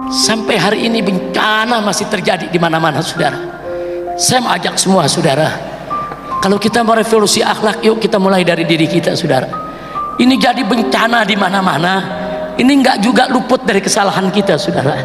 Sampai hari ini bencana masih terjadi di mana-mana, saudara. Saya mau ajak semua saudara, kalau kita mau revolusi akhlak, yuk kita mulai dari diri kita, saudara. Ini jadi bencana di mana-mana. Ini enggak juga luput dari kesalahan kita, saudara.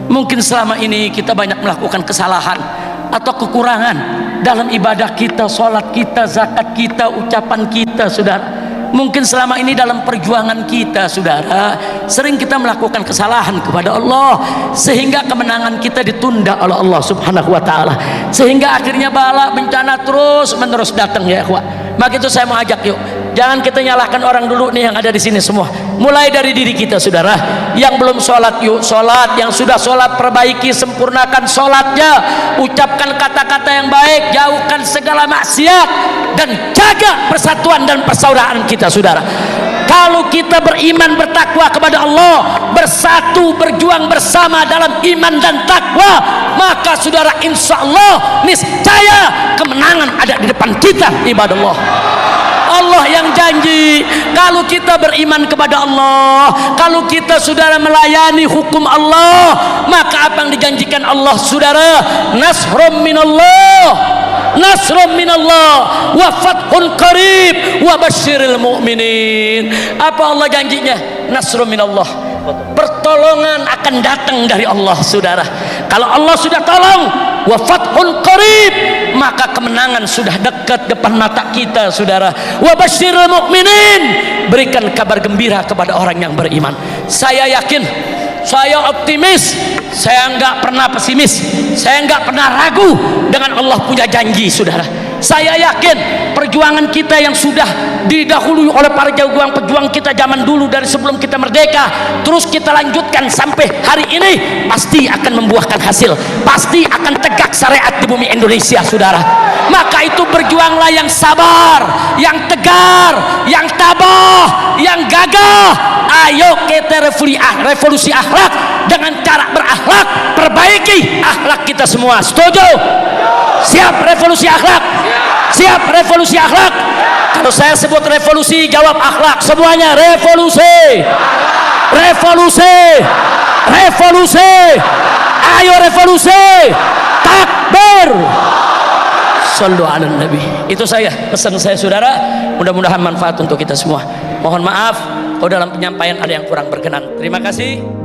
Mungkin selama ini kita banyak melakukan kesalahan atau kekurangan dalam ibadah kita, sholat kita, zakat kita, ucapan kita, saudara. Mungkin selama ini dalam perjuangan kita, saudara, sering kita melakukan kesalahan kepada Allah, sehingga kemenangan kita ditunda oleh Allah Subhanahu wa ta'ala, sehingga akhirnya bala bencana terus menerus datang, ya ikhwah. Maka itu saya mau ajak, yuk jangan kita nyalahkan orang dulu nih yang ada di sini semua. Mulai dari diri kita, saudara. Yang belum sholat, yuk sholat. Yang sudah sholat, perbaiki, sempurnakan sholatnya. Ucapkan kata-kata yang baik, jauhkan segala maksiat, dan jaga persatuan dan persaudaraan kita, saudara. Kalau kita beriman, bertakwa kepada Allah, bersatu, berjuang bersama dalam iman dan takwa, maka saudara, insya Allah niscaya kemenangan ada di depan kita, ibadallah. Allah yang janji, kalau kita beriman kepada Allah, kalau kita saudara melayani hukum Allah, maka apa yang dijanjikan Allah, saudara? Nasrum minallah, nasrum minallah, wa fathun qarib, wa basyiril mu'minin. Apa Allah janjinya? Nasrum minallah, pertolongan akan datang dari Allah, saudara. Kalau Allah sudah tolong, wa fathun qarib, maka kemenangan sudah dekat depan mata kita, saudara. Wa basyiril mu'minin, berikan kabar gembira kepada orang yang beriman. Saya yakin, saya optimis, saya enggak pernah pesimis, saya enggak pernah ragu dengan Allah punya janji, saudara. Saya yakin perjuangan kita yang sudah didahului oleh para pejuang kita zaman dulu, dari sebelum kita merdeka, terus kita lanjutkan sampai hari ini, pasti akan membuahkan hasil, pasti akan tegak syariat di bumi Indonesia, saudara. Maka itu berjuanglah yang sabar, yang tegar, yang tabah, yang gagah. Ayo kita revolusi akhlak dengan cara berakhlak, perbaiki akhlak kita semua. Setuju? Siap revolusi akhlak? Siap revolusi akhlak? Kalau saya sebut revolusi, jawab akhlak semuanya. Revolusi, revolusi, revolusi. Ayo revolusi. Takbir. Sallu ala nabi. Itu saya, pesan saya, saudara. Mudah-mudahan manfaat untuk kita semua. Mohon maaf kalau dalam penyampaian ada yang kurang berkenan. Terima kasih.